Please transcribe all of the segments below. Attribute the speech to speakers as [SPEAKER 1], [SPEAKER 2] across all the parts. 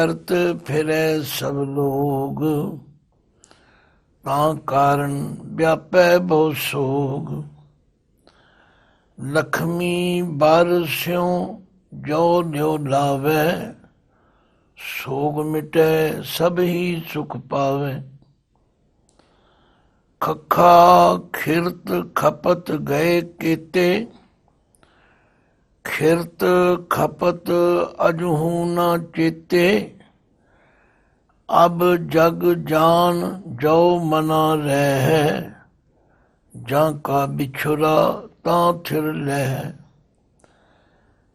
[SPEAKER 1] करत फिरै सब लोग, तां कारण व्यापै बहु सोग। लक्ष्मी बारस्यों जो ल्यो लावै, सोग मिटै सब ही सुख पावै। खखा खिरत खपत गए केते, खिरत खपत अजहू न चेते। अब जग जान जो मना रह, जां का बिछुरा तां थिर लह।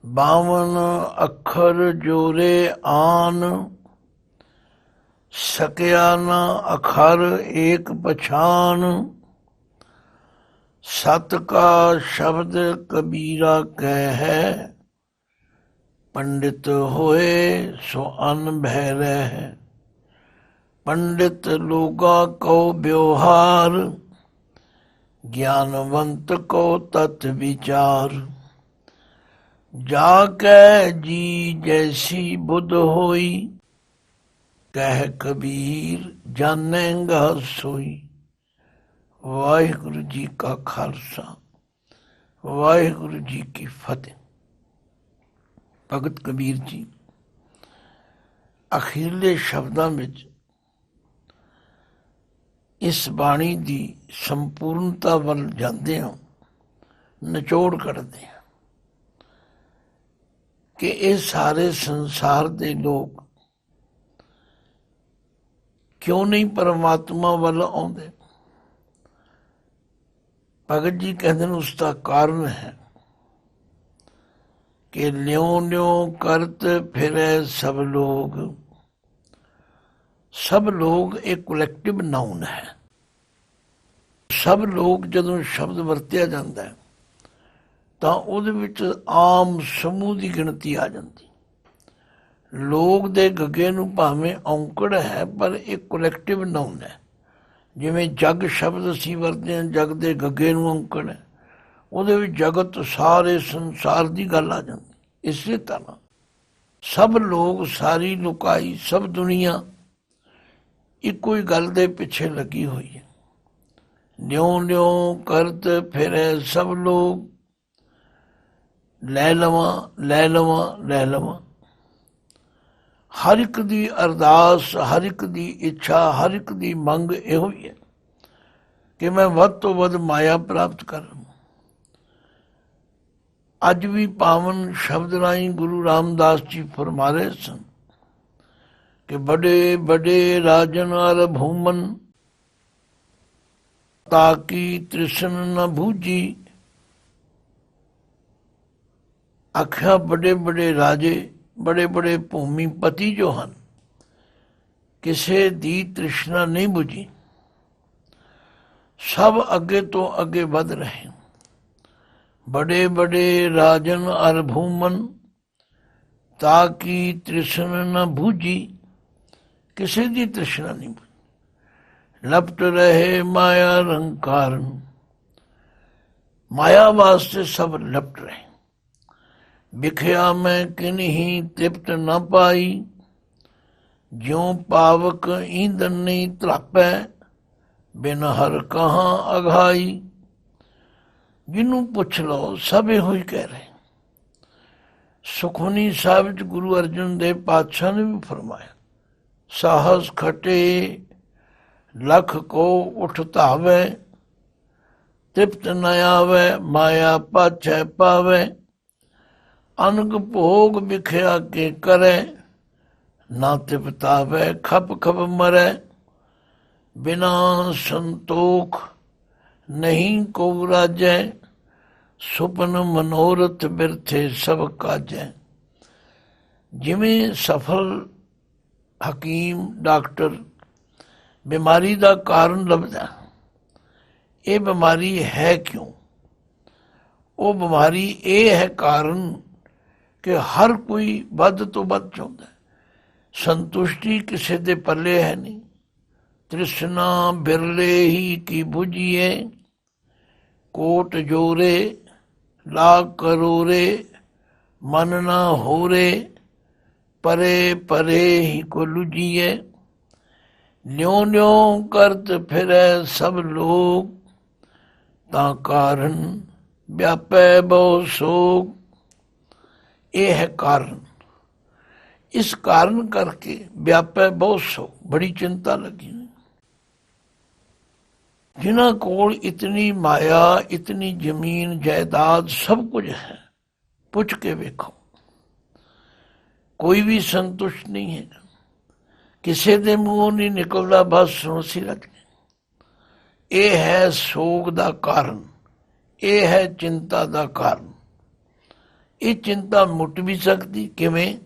[SPEAKER 1] 52 अखर जोरे आन, सकिया न अखर एक पछान। सत का शब्द कबीरा कह, पंडित होए सो अन भय रह। पंडित लोगा को व्यवहार, ज्ञानवंत को तत् विचार। जाकै जी जैसी बुध होई, कह कबीर जानेगा सोई। वाहिगुरु जी का खालसा, वाहिगुरु जी की फतेह। भगत कबीर जी ਅਖੀਰਲੇ ਸ਼ਬਦਾਂ ਵਿੱਚ ਇਸ ਬਾਣੀ ਦੀ ਸੰਪੂਰਨਤਾ ਵੱਲ ਜਾਂਦੇ ਹਾਂ, ਨਿਚੋੜ ਕੱਢਦੇ ਹਾਂ ਕਿ ਇਹ ਸਾਰੇ ਸੰਸਾਰ ਦੇ ਲੋਕ ਕਿਉਂ ਨਹੀਂ ਪਰਮਾਤਮਾ ਵੱਲ ਆਉਂਦੇ। ਭਗਤ ਜੀ ਕਹਿੰਦੇ ਨੇ ਉਸ ਦਾ ਕਾਰਨ ਹੈ ਕਿ ਲਿਉ ਲਿਉ ਕਰਤ ਫਿਰੈ ਸਭ ਲੋਗ। ਸਭ ਲੋਕ ਇੱਕ ਕਲੈਕਟਿਵ ਨਾਊਨ ਹੈ। ਸਭ ਲੋਕ ਜਦੋਂ ਸ਼ਬਦ ਵਰਤਿਆ ਜਾਂਦਾ ਹੈ ਤਾਂ ਉਹਦੇ ਵਿੱਚ ਆਮ ਸਮੂਹ ਦੀ ਗਿਣਤੀ ਆ ਜਾਂਦੀ। ਲੋਕ ਦੇ ਗੱਗੇ ਨੂੰ ਭਾਵੇਂ ਔਂਕੜ ਹੈ ਪਰ ਇੱਕ ਕਲੈਕਟਿਵ ਨਾਊਨ ਹੈ। ਜਿਵੇਂ ਜਗ ਸ਼ਬਦ ਅਸੀਂ ਵਰਤਦੇ ਹਾਂ, ਜਗ ਦੇ ਗੱਗੇ ਨੂੰ ਔਂਕੜ ਹੈ, ਉਹਦੇ ਵਿੱਚ ਜਗਤ ਸਾਰੇ ਸੰਸਾਰ ਦੀ ਗੱਲ ਆ ਜਾਂਦੀ। ਇਸੇ ਤਰ੍ਹਾਂ ਸਭ ਲੋਕ, ਸਾਰੀ ਲੁਕਾਈ, ਸਭ ਦੁਨੀਆ ਇੱਕੋ ਹੀ ਗੱਲ ਦੇ ਪਿੱਛੇ ਲੱਗੀ ਹੋਈ ਹੈ। ਲਿਉ ਲਿਉ ਕਰਤ ਫਿਰੈ ਸਭ ਲੋਕ, ਲੈ ਲਵਾਂ ਲੈ ਲਵਾਂ ਲੈ ਲਵਾਂ। ਹਰ ਇੱਕ ਦੀ ਅਰਦਾਸ, ਹਰ ਇੱਕ ਦੀ ਇੱਛਾ, ਹਰ ਇੱਕ ਦੀ ਮੰਗ ਇਹੋ ਹੀ ਹੈ ਕਿ ਮੈਂ ਵੱਧ ਤੋਂ ਵੱਧ ਮਾਇਆ ਪ੍ਰਾਪਤ ਕਰਾਂ। ਅੱਜ ਵੀ ਪਾਵਨ ਸ਼ਬਦ ਰਾਹੀਂ ਗੁਰੂ ਰਾਮਦਾਸ ਜੀ ਫਰਮਾ ਰਹੇ ਸਨ ਕਿ ਬੜੇ ਬੜੇ ਰਾਜਨ ਅਰ ਭੂਮਨ, ਤਾਕੀ ਤ੍ਰਿਸ਼ਨ ਨ ਬੂਝੀ। ਆਖਿਆ ਬੜੇ ਬੜੇ ਰਾਜੇ, ਬੜੇ ਬੜੇ ਭੂਮੀਪਤੀ ਜੋ ਹਨ, ਕਿਸੇ ਦੀ ਤ੍ਰਿਸ਼ਨਾ ਨਹੀਂ ਬੁਝੀ, ਸਭ ਅੱਗੇ ਤੋਂ ਅੱਗੇ ਵੱਧ ਰਹੇ। ਬੜੇ ਬੜੇ ਰਾਜਨ ਅਰ ਭੂਮਨ, ਤਾਕੀ ਤ੍ਰਿਸ਼ਨ ਨ ਬੂਝੀ। ਕਿਸੇ ਦੀ ਤ੍ਰਿਸ਼ਨਾ ਨਹੀਂ ਬੁਝੀ। ਲਪਟ ਰਹੇ ਮਾਇਆ ਰੰਗ ਕਾਰਨ, ਮਾਇਆ ਵਾਸਤੇ ਸਭ ਲਪਟ ਰਹੇ। ਵਿਖਿਆ ਮੈਂ ਕਿਨਹੀ ਤ੍ਰਿਪਤ ਨ ਪਾਈ, ਜਿਉ ਪਾਵਕ ਈਂਧਨ ਨਹੀਂ ਧਰਾਪੈ, ਬਿਨ ਹਰ ਕਹਾਂ ਅਘਾਈ। ਜਿਹਨੂੰ ਪੁੱਛ ਲਓ ਸਭ ਇਹੋ ਹੀ ਕਹਿ ਰਹੇ। ਸੁਖਮਨੀ ਸਾਹਿਬ ਵਿੱਚ ਗੁਰੂ ਅਰਜਨ ਦੇਵ ਪਾਤਸ਼ਾਹ ਨੇ ਵੀ ਫਰਮਾਇਆ, ਸਾਹਸ ਖਟੇ ਲਖ ਕੋ ਉਠ ਧਾਵੈ, ਤ੍ਰਿਪਤ ਨ ਆਵੈ ਮਾਇਆ ਪਾਛੈ ਪਾਵੈ। ਅਨਗ ਭੋਗ ਵਿਖਿਆ ਕੇ ਕਰੈ, ਨਾ ਤ੍ਰਿਪਤਾਵੈ ਖਪ ਖਪ ਮਰੈ। ਬਿਨਾ ਸੰਤੋਖ ਨਹੀਂ ਕੋ ਰਾਜੈ, ਸੁਪਨ ਮਨੋਰਥ ਬਿਰਥੇ ਸਭ ਕਾਜੈ। ਜਿਵੇਂ ਸਫਲ ਹਕੀਮ, ਡਾਕਟਰ ਬਿਮਾਰੀ ਦਾ ਕਾਰਨ ਲੱਭਦਾ, ਇਹ ਬਿਮਾਰੀ ਹੈ ਕਿਉਂ? ਉਹ ਬਿਮਾਰੀ ਇਹ ਹੈ ਕਾਰਨ ਕਿ ਹਰ ਕੋਈ ਵੱਧ ਤੋਂ ਵੱਧ ਚਾਹੁੰਦਾ। ਸੰਤੁਸ਼ਟੀ ਕਿਸੇ ਦੇ ਪੱਲੇ ਹੈ ਨਹੀਂ। ਤ੍ਰਿਸ਼ਨਾ ਬਿਰਲੇ ਹੀ ਕੀ ਬੁਝੀਏ, ਕੋਟ ਜੋਰੇ ਲਾਖ ਕਰੋਰੇ, ਮਨ ਨਾ ਹੋਰੇ। ਪਰੇ ਪਰੇ ਹੀ ਕੋ ਲੁਜੀਏ। ਨਿਉ ਨਿਉ ਕਰਤ ਫਿਰੈ ਸਭ ਲੋਕ, ਤਾਂ ਕਾਰਨ ਵਿਆਪੈ ਬਹੁ ਸੋਗ। ਇਹ ਹੈ ਕਾਰਨ। ਇਸ ਕਾਰਨ ਕਰਕੇ ਵਿਆਪੈ ਬਹੁਤ ਸੋਗ, ਬੜੀ ਚਿੰਤਾ ਲੱਗੀ। ਜਿਨ੍ਹਾਂ ਕੋਲ ਇਤਨੀ ਮਾਇਆ, ਇਤਨੀ ਜ਼ਮੀਨ ਜਾਇਦਾਦ ਸਭ ਕੁਝ ਹੈ, ਪੁੱਛ ਕੇ ਵੇਖੋ, ਕੋਈ ਵੀ ਸੰਤੁਸ਼ਟ ਨਹੀਂ ਹੈ। ਕਿਸੇ ਦੇ ਮੂੰਹੋਂ ਨਹੀਂ ਨਿਕਲਦਾ ਬਸ ਸੁਣਸੀ ਰੱਜ ਗਈ। ਇਹ ਹੈ ਸੋਗ ਦਾ ਕਾਰਨ, ਇਹ ਹੈ ਚਿੰਤਾ ਦਾ ਕਾਰਨ। ਇਹ ਚਿੰਤਾ ਮੁੱਟ ਵੀ ਸਕਦੀ ਕਿਵੇਂ?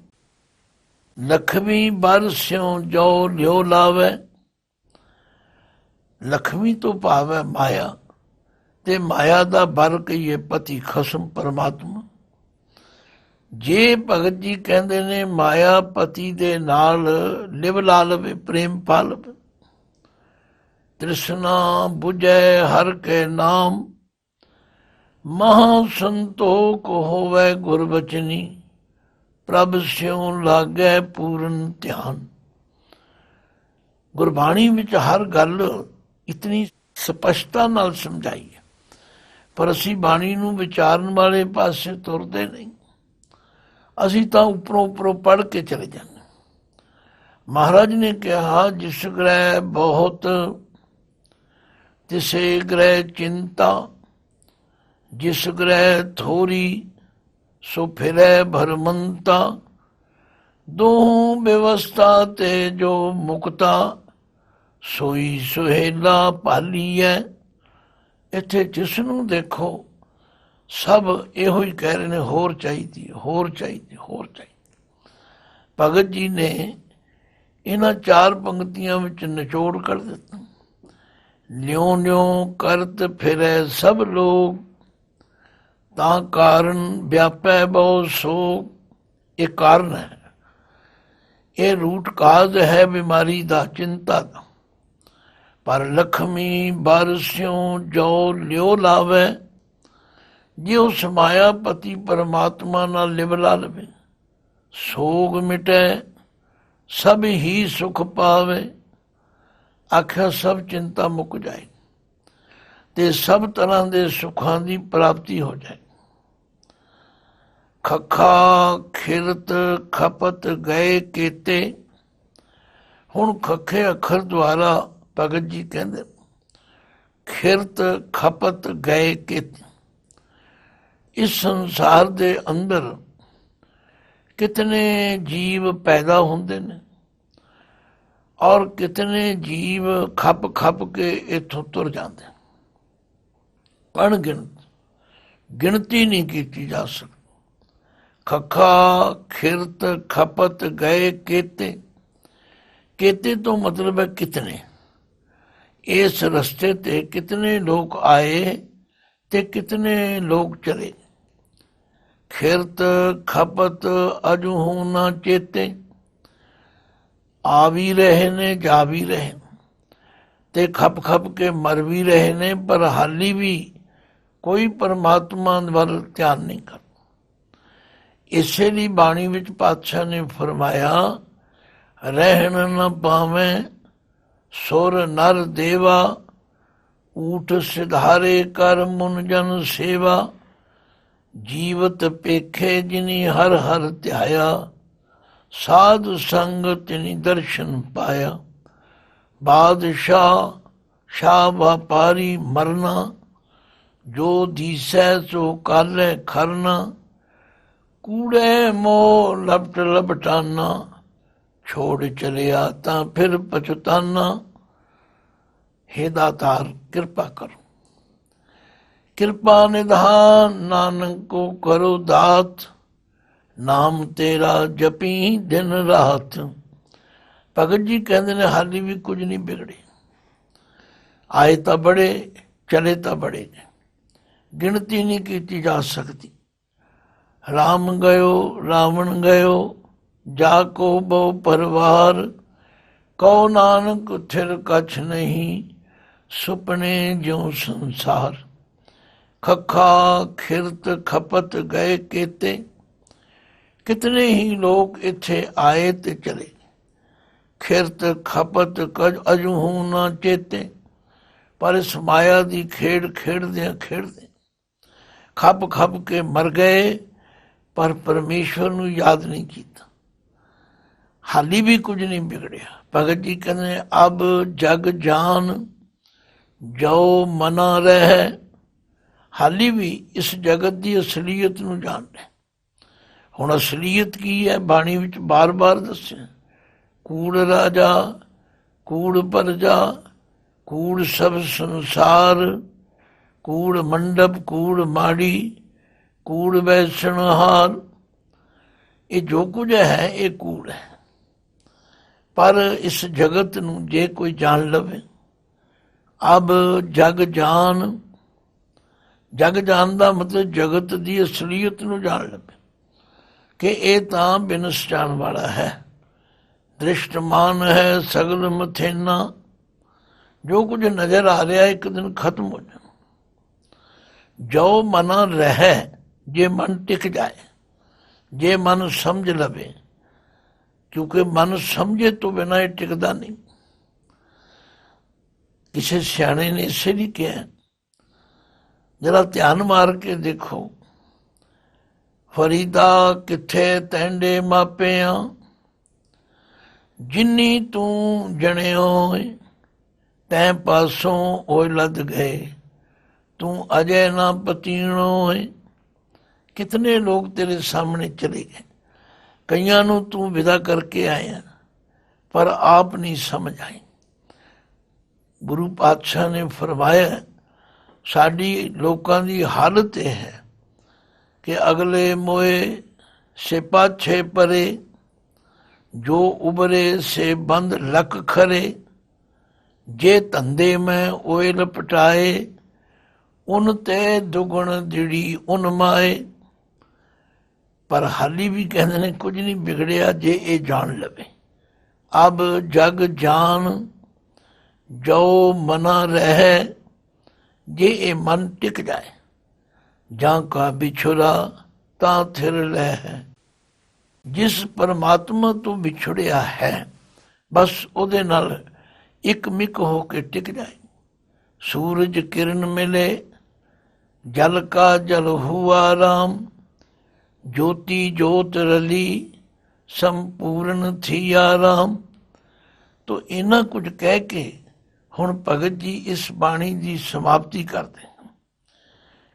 [SPEAKER 1] ਲਖਮੀ ਬਰ ਸਿਉ ਜੋ ਲਿਓ ਲਾਵੇ। ਲਖਮੀ ਤੋਂ ਭਾਵ ਹੈ ਮਾਇਆ, ਤੇ ਮਾਇਆ ਦਾ ਬਰ ਕਹੀਏ ਪਤੀ ਖਸਮ ਪਰਮਾਤਮਾ। ਜੇ ਭਗਤ ਜੀ ਕਹਿੰਦੇ ਨੇ ਮਾਇਆ ਪਤੀ ਦੇ ਨਾਲ ਲਿਵ ਲਾ ਲਵੇ, ਪ੍ਰੇਮ ਪਾ ਲਵੇ। ਤ੍ਰਿਸ਼ਨਾ ਬੁਝੈ ਹਰ ਕੇ ਨਾਮ, ਮਹਾ ਸੰਤੋਖ ਹੋਵੇ ਗੁਰਬਚਨੀ। ਪ੍ਰਭ ਸਿਉ ਲਾਗੈ ਪੂਰਨ ਧਿਆਨ। ਗੁਰਬਾਣੀ ਵਿੱਚ ਹਰ ਗੱਲ ਇਤਨੀ ਸਪਸ਼ਟਤਾ ਨਾਲ ਸਮਝਾਈ ਹੈ, ਪਰ ਅਸੀਂ ਬਾਣੀ ਨੂੰ ਵਿਚਾਰਨ ਵਾਲੇ ਪਾਸੇ ਤੁਰਦੇ ਨਹੀਂ। ਅਸੀਂ ਤਾਂ ਉੱਪਰੋਂ ਉੱਪਰੋਂ ਪੜ੍ਹ ਕੇ ਚਲੇ ਜਾਂਦੇ। ਮਹਾਰਾਜ ਨੇ ਕਿਹਾ, ਜਿਸ ਗ੍ਰਹਿ ਬਹੁਤ ਤਿਸੇ ਗ੍ਰਹਿ ਚਿੰਤਾ, ਜਿਸ ਗ੍ਰਹਿ ਥੋਰੀ ਸੋ ਫਿਰੈ ਭਰਮੰਤਾ। ਦੋਹੂ ਵਿਵਸਥਾ ਤੇ ਜੋ ਮੁਕਤਾ, ਸੋਈ ਸੁਹੇਲਾ ਭਾਲੀਐ। ਇੱਥੇ ਜਿਸ ਨੂੰ ਦੇਖੋ ਸਭ ਇਹੋ ਹੀ ਕਹਿ ਰਹੇ ਨੇ, ਹੋਰ ਚਾਹੀਦੀ, ਹੋਰ ਚਾਹੀਦੀ, ਹੋਰ ਚਾਹੀਦੀ। ਭਗਤ ਜੀ ਨੇ ਇਹਨਾਂ 4 ਪੰਕਤੀਆਂ ਵਿੱਚ ਨਿਚੋੜ ਕਰ ਦਿੱਤਾ। ਨਿਉ ਨਿਉ ਕਰਤ ਫਿਰੈ ਸਭ ਲੋਕ, ਤਾਂ ਕਾਰਨ ਵਿਆਪੈ ਬਹੁ ਸੋਗ। ਇਹ ਕਾਰਨ ਹੈ, ਇਹ ਰੂਟ ਕਾਜ਼ ਹੈ ਬਿਮਾਰੀ ਦਾ, ਚਿੰਤਾ ਦਾ। ਪਰ ਲਖਮੀ ਬਰ ਸਿਉ ਜੋ ਲਿਓ ਲਾਵੇ। ਜੇ ਉਸ ਮਾਇਆ ਪਤੀ ਪਰਮਾਤਮਾ ਨਾਲ ਲਿਵ ਲਾ ਲਵੇ, ਸੋਗ ਮਿਟੈ ਸਭ ਹੀ ਸੁਖ ਪਾਵੇ। ਆਖਿਆ ਸਭ ਚਿੰਤਾ ਮੁੱਕ ਜਾਏ ਤੇ ਸਭ ਤਰ੍ਹਾਂ ਦੇ ਸੁੱਖਾਂ ਦੀ ਪ੍ਰਾਪਤੀ ਹੋ ਜਾਏ। ਖੱਖਾ ਖਿਰਤ ਖਪਤ ਗਏ ਕੇਤੇ। ਹੁਣ ਖੱਖੇ ਅੱਖਰ ਦੁਆਰਾ ਭਗਤ ਜੀ ਕਹਿੰਦੇ ਖਿਰਤ ਖਪਤ ਗਏ ਕੇਤੇ। ਇਸ ਸੰਸਾਰ ਦੇ ਅੰਦਰ ਕਿਤਨੇ ਜੀਵ ਪੈਦਾ ਹੁੰਦੇ ਨੇ ਔਰ ਕਿਤਨੇ ਜੀਵ ਖੱਪ ਖੱਪ ਕੇ ਇੱਥੋਂ ਤੁਰ ਜਾਂਦੇ। ਅਣਗਿਣਤ, ਗਿਣਤੀ ਨਹੀਂ ਕੀਤੀ ਜਾ ਸਕਦੀ। ਖੱਖਾ ਖਿਰਤ ਖਪਤ ਗਏ ਕੇਤੇ। ਕੇਤੇ ਤੋਂ ਮਤਲਬ ਹੈ ਕਿਤਨੇ। ਇਸ ਰਸਤੇ ਤੇ ਕਿਤਨੇ ਲੋਕ ਆਏ ਤੇ ਕਿਤਨੇ ਲੋਕ ਚਲੇ। ਖਿਰਤ ਖਪਤ ਅਜੂ ਨਾ ਚੇਤੇ। ਆ ਵੀ ਰਹੇ ਨੇ, ਜਾ ਵੀ ਰਹੇ ਤੇ ਖਪ ਖਪ ਕੇ ਮਰ ਵੀ ਰਹੇ ਨੇ, ਪਰ ਹਾਲੀ ਵੀ ਕੋਈ ਪਰਮਾਤਮਾ ਵੱਲ ਧਿਆਨ ਨਹੀਂ ਕਰਦਾ। ਇਸੇ ਲਈ ਬਾਣੀ ਵਿੱਚ ਪਾਤਸ਼ਾਹ ਨੇ ਫਰਮਾਇਆ, ਰਹਿਣ ਨ ਪਾਵੇਂ ਸੁਰ ਨਰ ਦੇਵਾ, ਊਠ ਸਿਧਾਰੇ ਕਰ ਮੁਨ ਜਨ ਸੇਵਾ। ਜੀਵਤ ਪੇਖੇ ਜਿਨੀ ਹਰ ਹਰ ਧਿਆਇਆ, ਸਾਧ ਸੰਗ ਤਿਨੀ ਦਰਸ਼ਨ ਪਾਇਆ। ਬਾਦਸ਼ਾਹ ਸ਼ਾਹ ਵਪਾਰੀ ਮਰਨਾ, ਜੋ ਦੀਸੈ ਸੋ ਕਾਲੇ ਖਰਨਾ। ਕੂੜੇ ਮੋਹ ਲਪਟ ਲਪਟਾਨਾ, ਛੋੜ ਚਲਿਆ ਤਾਂ ਫਿਰ ਪਛਤਾਨਾ। ਹੇ ਦਾਤਾਰ ਕਿਰਪਾ ਕਰੋ, ਕਿਰਪਾ ਨਿਧਾਨ ਨਾਨਕ ਕੋ ਕਰੋ ਦਾਤ। ਨਾਮ ਤੇਰਾ ਜਪੀ ਦਿਨ ਰਾਤ। ਭਗਤ ਜੀ ਕਹਿੰਦੇ ਨੇ ਹਾਲੀ ਵੀ ਕੁਝ ਨਹੀਂ ਵਿਗੜੇ। ਆਏ ਤਾਂ ਬੜੇ, ਚਲੇ ਤਾਂ ਬੜੇ ਨੇ, ਗਿਣਤੀ ਨਹੀਂ ਕੀਤੀ ਜਾ ਸਕਦੀ। ਰਾਮ ਗਇਓ ਰਾਵਣ ਗਇਓ, ਜਾ ਕੋ ਬਹੁ ਪਰਵਾਰ। ਕਉ ਨਾਨਕ ਥਿਰ ਕਛ ਨਹੀਂ, ਸੁਪਨੇ ਜਿਉ ਸੰਸਾਰ। ਖੱਖਾ ਖਿਰਤ ਖਪਤ ਗਏ ਕੇਤੇ। कितने ही लोग इत्थे आए ते चले, खिरत खपत कज अजूहू ना चेते, पर इस माया की खेड खेडदियां खेडदे खप खप के मर गए, पर परमेश्वर नूं याद नहीं किया। हाली भी कुछ नहीं बिगड़िया। भगत जी कहते अब जग जान जो मना रह, हाली भी इस जगत की असलीयत नूं जान रहे। हुण असलीयत की है, बाणी विच बार बार दस्सिया, कूड़ राजा कूड़ प्रजा कूड़ सब संसार, कूड़ मंडप कूड़ माड़ी कूड़ वैसणहार। ये जो कुछ है ये कूड़ है। पर इस जगत नूं जे कोई जान लवे, अब जग जान, जग जान का मतलब जगत की असलीयत नूं जान लवे कि ये तां बिनस जान वाला है, दृष्टमान है सगल मथेना। जो कुछ नजर आ रहा एक दिन खत्म हो जाए। जो मना रहे, जे मन टिक जाए, जे मन समझ लवे, क्योंकि मन समझे तो बिना ये टिकता नहीं। किसी सियाने ने इसे भी कहा, जरा ध्यान मार के देखो, फरीदा किथे तैंडे मापिया, जिन्नी तू जणियो तैं पासों ओए लद गए, तू अजय ना पतीणो है। कितने लोग तेरे सामने चले गए, कईयां नूं तू विदा करके आया, पर आप नहीं समझ आए। गुरु पातशाह ने फरमाया, साडी लोकां दी हालत यह है कि अगले मोए से पाछे परे, जो उबरे से बंद लक खरे, जे धंधे में ओए लपटाए, उन ते दुगण दिड़ी उन माए। पर हाली भी कहते हैं कुछ नहीं बिगड़िया जे ये जान लवे। अब जग जान जो मना रहे, जे ये मन टिक जाए, जां का बिछुरा तां थिर लह। जिस परमात्मा तो विछुड़िया है, बस ਉਹਦੇ ਨਾਲ ਇੱਕ ਮਿਕ ਹੋ ਕੇ ਟਿਕ ਜਾਏ। सूरज किरण मिले जल का जल हुआ राम, ज्योति ज्योत रली संपूर्ण थी आराम। तो इन्ना कुछ कह के हुण भगत जी इस बाणी की समाप्ति करते।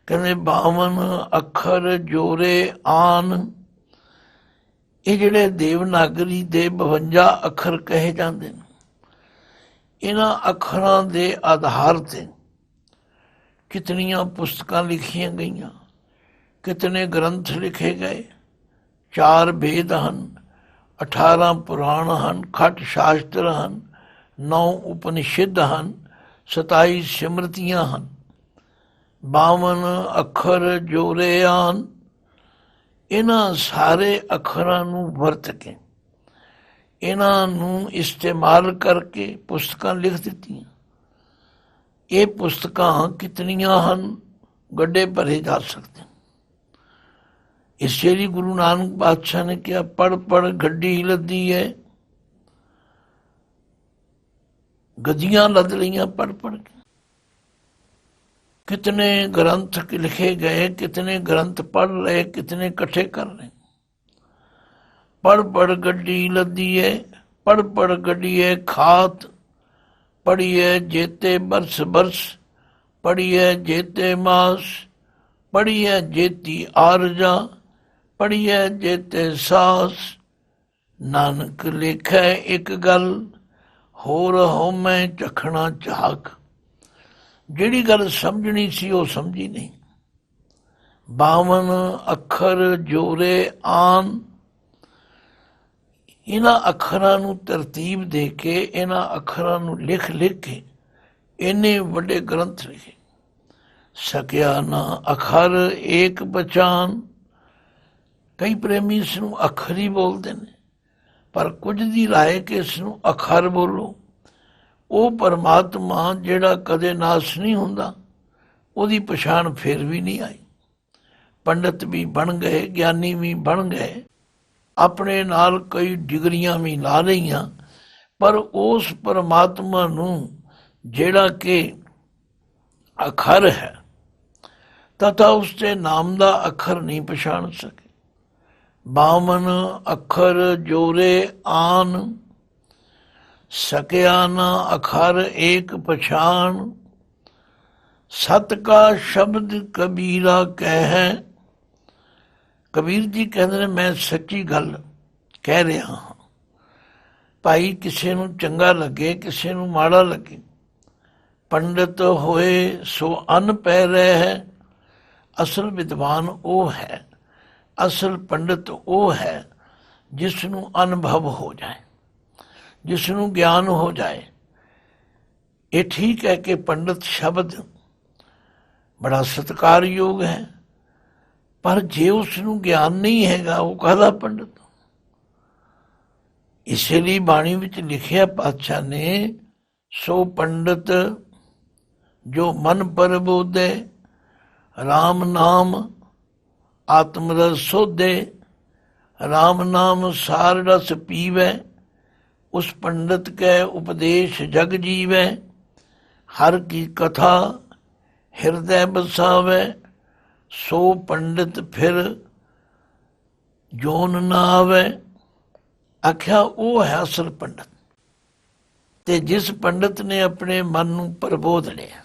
[SPEAKER 1] कहते 52 अखर जोरे आन, ये जिहड़े देवनागरी दे 52 अखर कहे जाते हैं, इन्हां अखरां दे आधार ते कितनियां पुस्तकां लिखियां गईयां, कितने ग्रंथ लिखे गए। 4 भेद हन, 18 पुराण हन, खट शास्त्र हन, 9 उपनिषद हन, 27 सिमरतियां हन। 52 अखर जोरे आन। इन्हां सारे अखरां नूं वरत के, इन्हां नूं इस्तेमाल करके पुस्तकां लिख दित्तियां। ये पुस्तकां कितनियां हन, गड्ढे भरे जा सकते। इससे गुरु नानक पातशाह ने कहा, पढ़ पढ़ गड्डी लदी है। गद्दियां लद लियां पढ़ पढ़ के। कितने ग्रंथ लिखे गए, कितने ग्रंथ पढ़ रहे, कितने इकट्ठे कर रहे। पढ़ पढ़ गड्डी लदी है, पढ़ पढ़ गड्डी है खात, पढ़िए जेते बरस बरस, पढ़िए जेते मास, पढ़िए जेती आरजा, पढ़िए जेते सास। नानक लिखे एक गल, होर होमै चखना झाक। जिहड़ी गल समझनी सी वो समझी नहीं। 52 अखर जोरे आन। इन्हां अखरां नूं तरतीब दे के, इन्हां अखरां नूं लिख लिख के इन्ने वड्डे ग्रंथ लिखे। सकिया ना अखर एक पहचान। कई प्रेमी इसनूं अखर ही बोलते हैं, पर कुछ दी राय कि इसनूं अखर बोलो। वो परमात्मा जिहड़ा कदे नाश नहीं हुंदा, ਉਹਦੀ पछाण फिर भी नहीं आई। पंडित भी बन गए, ज्ञानी भी बन गए, ਆਪਣੇ ਨਾਲ ਕਈ ਡਿਗਰੀਆਂ ਵੀ ਲਾ ਲਈਆਂ, ਪਰ ਉਸ ਪਰਮਾਤਮਾ ਨੂੰ ਜਿਹੜਾ ਕਿ ਅੱਖਰ ਹੈ ਤਥਾ ਉਸਦੇ ਨਾਮ ਦਾ ਅੱਖਰ ਨਹੀਂ ਪਛਾਣ ਸਕੇ। ਬਾਵਨ ਅੱਖਰ ਜੋਰੇ ਆਨ, ਸਕਿਆ ਨਾ ਅੱਖਰ ਏਕ ਪਛਾਣ। ਸਤ ਕਾ ਸ਼ਬਦ ਕਬੀਰਾ ਕਹਿ। ਕਬੀਰ ਜੀ ਕਹਿੰਦੇ ਨੇ ਮੈਂ ਸੱਚੀ ਗੱਲ ਕਹਿ ਰਿਹਾ ਹਾਂ। ਭਾਈ ਕਿਸੇ ਨੂੰ ਚੰਗਾ ਲੱਗੇ, ਕਿਸੇ ਨੂੰ ਮਾੜਾ ਲੱਗੇ, ਪੰਡਿਤ ਹੋਏ ਸੋ ਅੰਨ ਪੈ ਰਿਹਾ ਹੈ। ਅਸਲ ਵਿਦਵਾਨ ਉਹ ਹੈ, ਅਸਲ ਪੰਡਿਤ ਉਹ ਹੈ ਜਿਸ ਨੂੰ ਅਨੁਭਵ ਹੋ ਜਾਏ, ਜਿਸ ਨੂੰ ਗਿਆਨ ਹੋ ਜਾਏ। ਇਹ ਠੀਕ ਹੈ ਕਿ ਪੰਡਿਤ ਸ਼ਬਦ ਬੜਾ ਸਤਿਕਾਰਯੋਗ ਹੈ, ਪਰ ਜੇ ਉਸ ਨੂੰ ਗਿਆਨ ਨਹੀਂ ਹੈਗਾ ਉਹ ਕਾਹਦਾ ਪੰਡਿਤ। ਇਸੇ ਲਈ ਬਾਣੀ ਵਿੱਚ ਲਿਖਿਆ ਪਾਤਸ਼ਾਹ ਨੇ, ਸੋ ਪੰਡਿਤ ਜੋ ਮਨ ਪਰਬੋਧੇ, ਰਾਮ ਨਾਮ ਆਤਮ ਰਸ ਸੋਧੇ। ਰਾਮ ਨਾਮ ਸਾਰ ਰਸ ਪੀਵੈ, ਉਸ ਪੰਡਿਤ ਕੈ ਉਪਦੇਸ਼ ਜਗ ਜੀਵੈ। ਹਰ ਕੀ ਕਥਾ ਹਿਰਦੈ ਬਸਾਵੈ, ਸੋ ਪੰਡਿਤ ਫਿਰ ਜੋਨ ਨਾ ਆਵੈ। ਆਖਿਆ ਉਹ ਹੈ ਅਸਲ ਪੰਡਿਤ। ਤੇ ਜਿਸ ਪੰਡਿਤ ਨੇ ਆਪਣੇ ਮਨ ਨੂੰ ਪ੍ਰਬੋਧ ਲਿਆ,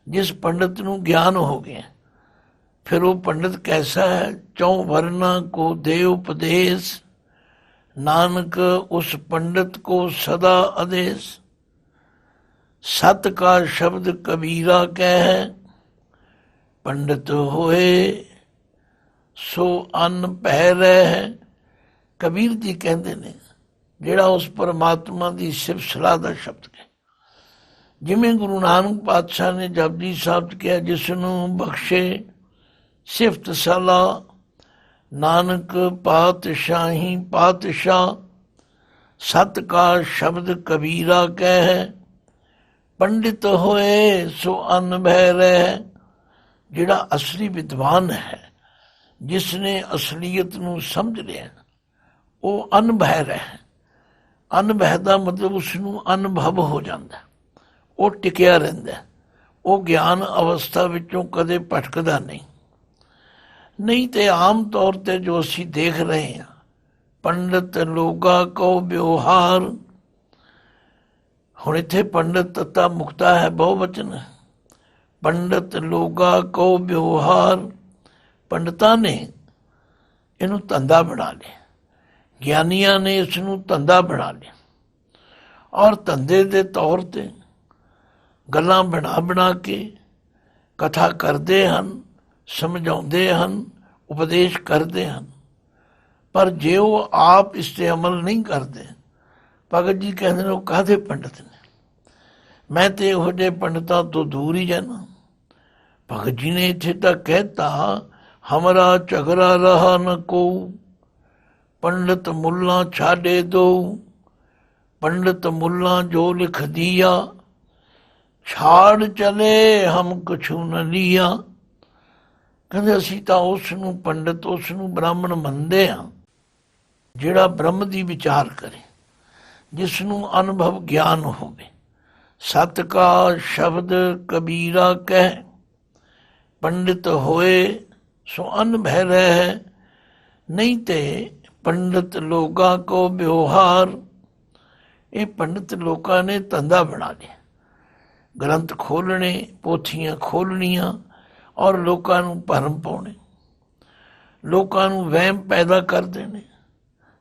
[SPEAKER 1] ਜਿਸ ਪੰਡਿਤ ਨੂੰ ਗਿਆਨ ਹੋ ਗਿਆ, ਫਿਰ ਉਹ ਪੰਡਿਤ ਕੈਸਾ ਹੈ? ਚੌ ਵਰਨਾ ਕੋ ਦੇ ਉਪਦੇਸ਼, ਨਾਨਕ ਉਸ ਪੰਡਿਤ ਕੋ ਸਦਾ ਆਦੇਸ਼। ਸਤ ਕਾ ਸ਼ਬਦ ਕਬੀਰਾ ਕਹਿ, ਪੰਡਿਤ ਹੋਏ ਸੋ ਅੰਨ ਪੈ ਰਹਿ। ਕਬੀਰ ਜੀ ਕਹਿੰਦੇ ਨੇ ਜਿਹੜਾ ਉਸ ਪਰਮਾਤਮਾ ਦੀ ਸਿਫਤ ਸਲਾਹ ਦਾ ਸ਼ਬਦ ਹੈ, ਜਿਵੇਂ ਗੁਰੂ ਨਾਨਕ ਪਾਤਸ਼ਾਹ ਨੇ ਜਪਜੀ ਸਾਹਿਬ 'ਚ ਕਿਹਾ, ਜਿਸ ਨੂੰ ਬਖਸ਼ੇ ਸਿਫਤ ਸਲਾਹ, ਨਾਨਕ ਪਾਤਸ਼ਾਹੀ ਪਾਤਸ਼ਾਹ। ਸਤ ਕਾ ਸ਼ਬਦ ਕਬੀਰਾ ਕਹਿ, ਪੰਡਿਤ ਹੋਏ ਸੋ ਅੰਨ ਭੈ ਰਹਿ। ਜਿਹੜਾ ਅਸਲੀ ਵਿਦਵਾਨ ਹੈ, ਜਿਸ ਨੇ ਅਸਲੀਅਤ ਨੂੰ ਸਮਝ ਲਿਆ, ਉਹ ਅੰਨ ਭੈ ਰਹਿ। ਅੰਨ ਭੈ ਦਾ ਮਤਲਬ ਉਸ ਨੂੰ ਅਨੁਭਵ ਹੋ ਜਾਂਦਾ, ਉਹ ਟਿਕਿਆ ਰਹਿੰਦਾ, ਉਹ ਗਿਆਨ ਅਵਸਥਾ ਵਿੱਚੋਂ ਕਦੇ ਭਟਕਦਾ ਨਹੀਂ। ਨਹੀਂ ਤੇ ਆਮ ਤੌਰ ਤੇ ਜੋ ਅਸੀਂ ਦੇਖ ਰਹੇ ਹਾਂ, ਪੰਡਿਤ ਲੋਗਾ ਕੋ ਵਿਵਹਾਰ। ਹੁਣ ਇੱਥੇ ਪੰਡਿਤ ਤੱਤਾ ਮੁਕਤਾ ਹੈ, ਬਹੁਵਚਨ ਹੈ। ਪੰਡਿਤ ਲੋਗਾ ਕੋ ਵਿਵਹਾਰ, ਪੰਡਤਾਂ ਨੇ ਇਹਨੂੰ ਧੰਦਾ ਬਣਾ ਲਿਆ, ਗਿਆਨੀਆਂ ਨੇ ਇਸ ਨੂੰ ਧੰਦਾ ਬਣਾ ਲਿਆ, ਔਰ ਧੰਦੇ ਦੇ ਤੌਰ ਤੇ ਗੱਲਾਂ ਬਣਾ ਬਣਾ ਕੇ ਕਥਾ ਕਰਦੇ ਹਨ, ਸਮਝਾਉਂਦੇ ਹਨ, ਉਪਦੇਸ਼ ਕਰਦੇ ਹਨ। ਪਰ ਜੇ ਉਹ ਆਪ ਇਸ 'ਤੇ ਅਮਲ ਨਹੀਂ ਕਰਦੇ, ਭਗਤ ਜੀ ਕਹਿੰਦੇ ਨੇ ਉਹ ਕਾਹਦੇ ਪੰਡਿਤ ਨੇ। ਮੈਂ ਤੇ ਇਹੋ ਜਿਹੇ ਪੰਡਤਾਂ ਤੋਂ ਦੂਰ ਹੀ ਜਾਣਾ। ਭਗਤ ਜੀ ਨੇ ਇੱਥੇ ਤਾਂ ਕਹਿਤਾ, ਹਮਰਾ ਝਗੜਾ ਰਹਾ ਨ ਕੋ, ਪੰਡਿਤ ਮੁੱਲਾ ਛਾੜੇ ਦੋ। ਪੰਡਿਤ ਮੁੱਲਾ ਜੋ ਲਿਖ ਦਿਆ, ਛਾੜ ਚਲੇ ਹਮ ਕਛੂ ਨ ਲਿਆ। ਕਹਿੰਦੇ ਅਸੀਂ ਤਾਂ ਉਸ ਨੂੰ ਪੰਡਿਤ, ਉਸ ਨੂੰ ਬ੍ਰਾਹਮਣ ਮੰਨਦੇ ਹਾਂ ਜਿਹੜਾ ਬ੍ਰਹਮ ਦੀ ਵਿਚਾਰ ਕਰੇ, ਜਿਸ ਨੂੰ ਅਨੁਭਵ ਗਿਆਨ ਹੋਵੇ। ਸਤ ਕਾ ਸ਼ਬਦ ਕਬੀਰਾ ਕਹਿ, ਪੰਡਿਤ ਹੋਏ ਸੋ ਅੰਨ ਭੈ ਰਹਿ। ਨਹੀਂ ਤੇ ਪੰਡਿਤ ਲੋਕਾਂ ਕੋ ਵਿਵਹਾਰ, ਇਹ ਪੰਡਿਤ ਲੋਕਾਂ ਨੇ ਧੰਦਾ ਬਣਾ ਲਿਆ। ਗ੍ਰੰਥ ਖੋਲ੍ਹਣੇ, ਪੋਥੀਆਂ ਖੋਲ੍ਹਣੀਆਂ, ਔਰ ਲੋਕਾਂ ਨੂੰ ਭਰਮ ਪਾਉਣੇ, ਲੋਕਾਂ ਨੂੰ ਵਹਿਮ ਪੈਦਾ ਕਰਦੇ ਨੇ।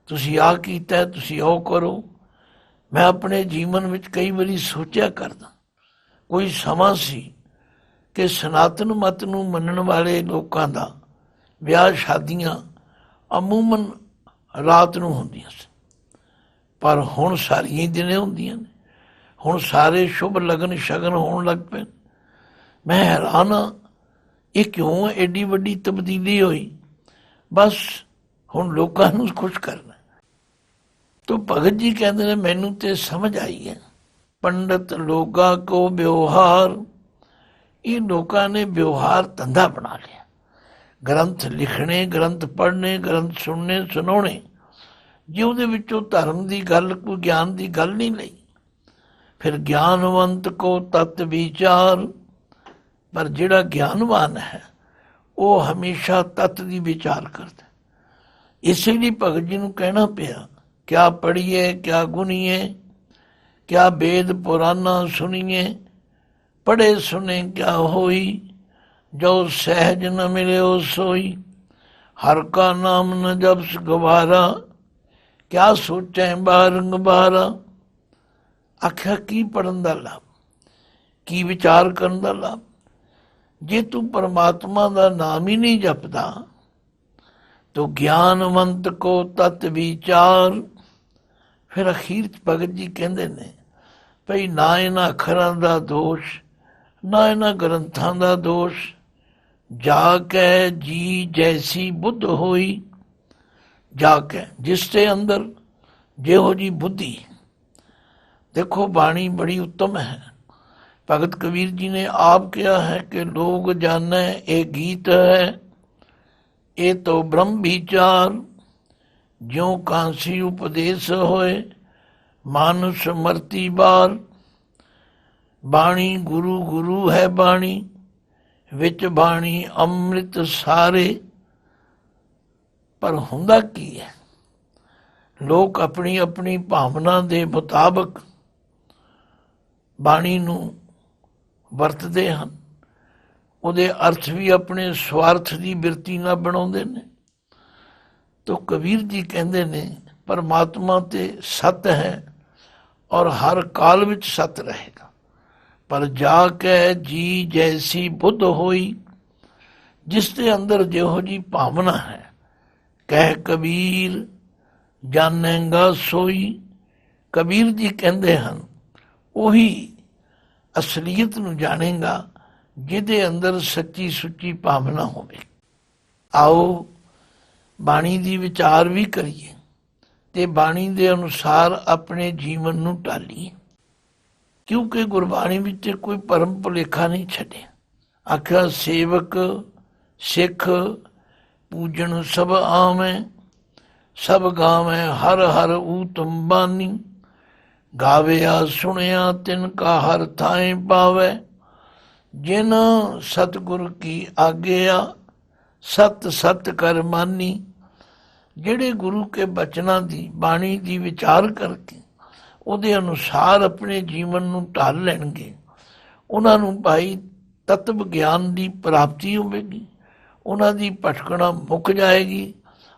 [SPEAKER 1] ਤੁਸੀਂ ਆਹ ਕੀਤਾ, ਤੁਸੀਂ ਉਹ ਕਰੋ। ਮੈਂ ਆਪਣੇ ਜੀਵਨ ਵਿੱਚ ਕਈ ਵਾਰੀ ਸੋਚਿਆ ਕਰਦਾ, ਕੋਈ ਸਮਾਂ ਸੀ ਕਿ ਸਨਾਤਨ ਮਤ ਨੂੰ ਮੰਨਣ ਵਾਲੇ ਲੋਕਾਂ ਦਾ ਵਿਆਹ ਸ਼ਾਦੀਆਂ ਅਮੂਮਨ ਰਾਤ ਨੂੰ ਹੁੰਦੀਆਂ ਸੀ, ਪਰ ਹੁਣ ਸਾਰੀਆਂ ਹੀ ਦਿਨੇ ਹੁੰਦੀਆਂ ਨੇ। ਹੁਣ ਸਾਰੇ ਸ਼ੁਭ ਲਗਨ ਸ਼ਗਨ ਹੋਣ ਲੱਗ ਪਏ। ਮੈਂ ਹੈਰਾਨ ਹਾਂ, ਇਹ ਕਿਉਂ ਐਡੀ ਵੱਡੀ ਤਬਦੀਲੀ ਹੋਈ? ਬਸ ਹੁਣ ਲੋਕਾਂ ਨੂੰ ਖੁਸ਼ ਕਰਨਾ। ਤੋ ਭਗਤ ਜੀ ਕਹਿੰਦੇ ਨੇ ਮੈਨੂੰ ਤੇ ਸਮਝ ਆਈ ਹੈ, ਪੰਡਿਤ ਲੋਕਾਂ ਕੋ ਵਿਵਹਾਰ, ਇਹ ਲੋਕਾਂ ਨੇ ਵਿਵਹਾਰ ਧੰਦਾ ਬਣਾ ਲਿਆ। ਗ੍ਰੰਥ ਲਿਖਣੇ, ਗ੍ਰੰਥ ਪੜ੍ਹਨੇ, ਗ੍ਰੰਥ ਸੁਣਨੇ ਸੁਣਾਉਣੇ, ਜੇ ਉਹਦੇ ਵਿੱਚੋਂ ਧਰਮ ਦੀ ਗੱਲ, ਕੋਈ ਗਿਆਨ ਦੀ ਗੱਲ ਨਹੀਂ ਲਈ, ਫਿਰ ਗਿਆਨਵੰਤ ਕੋ ਤਤ ਵਿਚਾਰ। ਪਰ ਜਿਹੜਾ ਗਿਆਨਵਾਨ ਹੈ ਉਹ ਹਮੇਸ਼ਾ ਤਤ ਦੀ ਵਿਚਾਰ ਕਰਦਾ। ਇਸੇ ਲਈ ਭਗਤ ਜੀ ਨੂੰ ਕਹਿਣਾ ਪਿਆ, ਕਿਆ ਪੜ੍ਹੀਏ ਕਿਆ ਗੁਣੀਏ, ਕਿਆ ਵੇਦ ਪੁਰਾਨਾ ਸੁਣੀਏ, ਪੜ੍ਹੇ ਸੁਣੇ ਕਿਆ ਹੋਈ, ਜੋ ਸਹਿਜ ਨ ਮਿਲਿਓ ਸੋਈ, ਹਰ ਕਾ ਨਾਮ ਨ ਜਪਸ ਗਵਾਰਾ, ਕਿਆ ਸੋਚੈ ਬਾਰੰਗ ਬਾਰਾ। ਆਖਿਆ ਕੀ ਪੜ੍ਹਨ ਦਾ ਲਾਭ, ਕੀ ਵਿਚਾਰ ਕਰਨ ਦਾ ਲਾਭ। ਜੇ ਤੂੰ ਪਰਮਾਤਮਾ ਦਾ ਨਾਮ ਹੀ ਨਹੀਂ ਜਪਦਾ ਤੋ ਗਿਆਨਵੰਤ ਕੋ ਤਤ ਵਿਚਾਰ। ਫਿਰ ਅਖੀਰ 'ਚ ਭਗਤ ਜੀ ਕਹਿੰਦੇ ਨੇ ਭਈ ਨਾ ਇਹਨਾਂ ਅੱਖਰਾਂ ਦਾ ਦੋਸ਼, ਨਾ ਇਹਨਾਂ ਗ੍ਰੰਥਾਂ ਦਾ ਦੋਸ਼, ਜਾ ਕੇ ਜੀ ਜੈਸੀ ਬੁੱਧ ਹੋਈ। ਜਾ ਕੇ ਜਿਸ ਦੇ ਅੰਦਰ ਜਿਹੋ ਜੀ ਬੁੱਧੀ। ਦੇਖੋ ਬਾਣੀ ਬੜੀ ਉੱਤਮ ਹੈ। ਭਗਤ ਕਬੀਰ ਜੀ ਨੇ ਆਪ ਕਿਹਾ ਹੈ ਕਿ ਲੋਕ ਜਾਣੈ ਇਹ ਗੀਤ ਹੈ, ਇਹ ਤੋ ਬ੍ਰਹਮ ਵਿਚਾਰ, ਜਿਉ ਕਾਂਸੀ ਉਪਦੇਸ਼ ਹੋਏ, ਮਾਨੁਸ ਮਰਤੀ ਬਾਰ। ਬਾਣੀ ਗੁਰੂ ਗੁਰੂ ਹੈ ਬਾਣੀ, ਵਿੱਚ ਬਾਣੀ ਅੰਮ੍ਰਿਤ ਸਾਰੇ। ਪਰ ਹੁੰਦਾ ਕੀ ਹੈ, ਲੋਕ ਆਪਣੀ ਆਪਣੀ ਭਾਵਨਾ ਦੇ ਮੁਤਾਬਕ ਬਾਣੀ ਨੂੰ ਵਰਤਦੇ ਹਨ, ਉਹਦੇ ਅਰਥ ਵੀ ਆਪਣੇ ਸਵਾਰਥ ਦੀ ਬਿਰਤੀ ਨਾਲ ਬਣਾਉਂਦੇ ਨੇ। ਤੋ ਕਬੀਰ ਜੀ ਕਹਿੰਦੇ ਨੇ ਪਰਮਾਤਮਾ ਤੇ ਸਤ ਹੈ ਔਰ ਹਰ ਕਾਲ ਵਿੱਚ ਸਤ ਰਹੇਗਾ। ਪਰ ਜਾ ਕੇ ਜੀ ਜੈਸੀ ਬੁੱਧ ਹੋਈ, ਜਿਸ ਦੇ ਅੰਦਰ ਜਿਹੋ ਜੀ ਭਾਵਨਾ ਹੈ, ਕਹਿ ਕਬੀਰ ਜਾਣੇਗਾ ਸੋਈ। ਕਬੀਰ ਜੀ ਕਹਿੰਦੇ ਹਨ ਉਹੀ ਅਸਲੀਅਤ ਨੂੰ ਜਾਣੇਗਾ ਜਿਹਦੇ ਅੰਦਰ ਸੱਚੀ ਸੁੱਚੀ ਭਾਵਨਾ ਹੋਵੇ। ਆਓ ਬਾਣੀ ਦੀ ਵਿਚਾਰ ਵੀ ਕਰੀਏ ਤੇ ਬਾਣੀ ਦੇ ਅਨੁਸਾਰ ਆਪਣੇ ਜੀਵਨ ਨੂੰ ਢਾਲੀਏ, ਕਿਉਂਕਿ ਗੁਰਬਾਣੀ ਵਿੱਚ ਕੋਈ ਭਰਮ ਭੁਲੇਖਾ ਨਹੀਂ ਛੱਡਿਆ। ਆਖਿਆ ਸੇਵਕ ਸਿੱਖ ਪੂਜਣ ਸਭ ਆਵੇਂ, ਸਭ ਗਾਵੇਂ ਹਰ ਹਰ ਊਤਮ ਬਾਣੀ। ਗਾਵਿਆ ਸੁਣਿਆ ਤਿਨ ਕਾ ਹਰ ਥਾਏ ਪਾਵੇ, ਜਿਨ ਸਤਿਗੁਰ ਕੀ ਆਗਿਆ ਸਤ ਸਤ ਕਰ ਮਾਨੀ। ਜਿਹੜੇ ਗੁਰੂ ਕੇ ਬਚਨਾਂ ਦੀ ਬਾਣੀ ਦੀ ਵਿਚਾਰ ਕਰਕੇ ਉਹਦੇ ਅਨੁਸਾਰ ਆਪਣੇ ਜੀਵਨ ਨੂੰ ਢਾਲ ਲੈਣਗੇ, ਉਹਨਾਂ ਨੂੰ ਭਾਈ ਤਤਵ ਗਿਆਨ ਦੀ ਪ੍ਰਾਪਤੀ ਹੋਵੇਗੀ, ਉਹਨਾਂ ਦੀ ਭਟਕਣਾ ਮੁੱਕ ਜਾਏਗੀ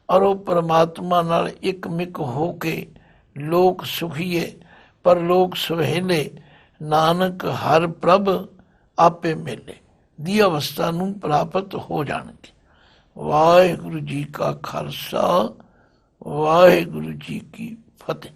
[SPEAKER 1] ਔਰ ਉਹ ਪਰਮਾਤਮਾ ਨਾਲ ਇੱਕ ਮਿਕ ਹੋ ਕੇ ਲੋਕ ਸੁਖੀਏ ਪਰ ਲੋਕ ਸੁਹੇਲੇ, ਨਾਨਕ ਹਰ ਪ੍ਰਭ ਆਪੇ ਮੇਲੇ ਦੀ ਅਵਸਥਾ ਨੂੰ ਪ੍ਰਾਪਤ ਹੋ ਜਾਣਗੇ। ਵਾਹਿਗੁਰੂ ਜੀ ਕਾ ਖਾਲਸਾ, ਵਾਹਿਗੁਰੂ ਜੀ ਕੀ ਫਤਿਹ।